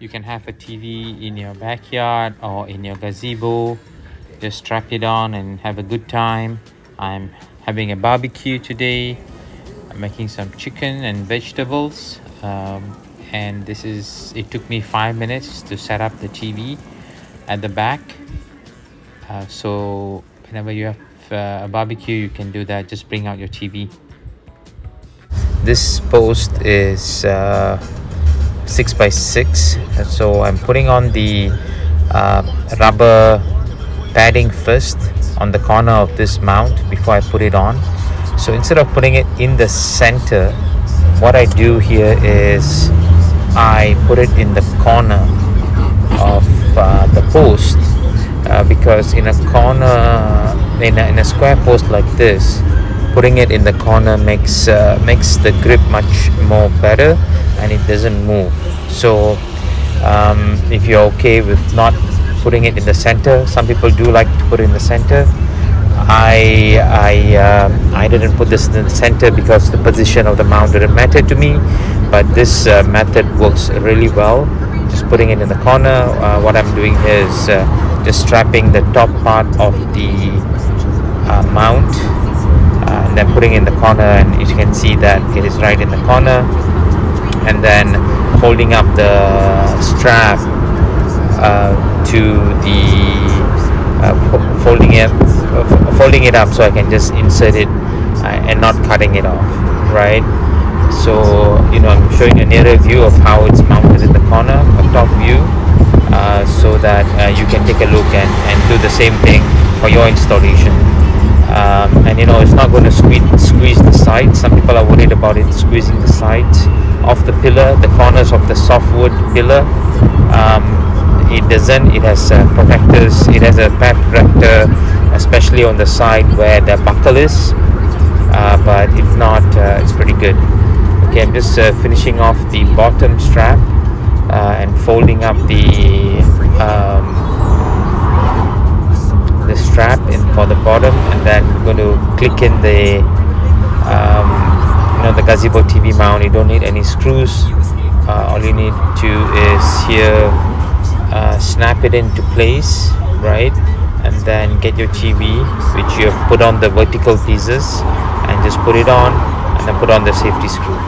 You can have a TV in your backyard or in your gazebo. Just strap it on and have a good time. I'm having a barbecue today. I'm making some chicken and vegetables. And it took me 5 minutes to set up the TV at the back. So whenever you have a barbecue, you can do that. Just bring out your TV. This post is 6 by 6, so I'm putting on the rubber padding first on the corner of this mount before I put it on. So instead of putting it in the center, what I do here is I put it in the corner of the post, because in a corner, in a square post like this, putting it in the corner makes the grip much more better and it doesn't move. So if you're okay with not putting it in the center, some people do like to put it in the center. I didn't put this in the center because the position of the mount didn't matter to me, but this method works really well. Just putting it in the corner. What I'm doing is just strapping the top part of the mount and then putting it in the corner, and you can see that it is right in the corner, and then holding up the strap to the folding it up so I can just insert it and not cutting it off, right? So I'm showing a nearer view of how it's mounted in the corner, a top view, so that you can take a look and do the same thing for your installation. And it's not going to squeeze the sides. Some people are worried about it squeezing the sides of the pillar, the corners of the softwood pillar. It doesn't. It has protectors. It has a pad protector, especially on the side where the buckle is, but if not, it's pretty good. Okay, I'm just finishing off the bottom strap and folding up the strap in for the bottom, and then I'm going to click in the the gazebo TV mount. You don't need any screws. All you need to is here snap it into place, right? And then get your TV, which you have put on the vertical pieces, and just put it on, and then put on the safety screw.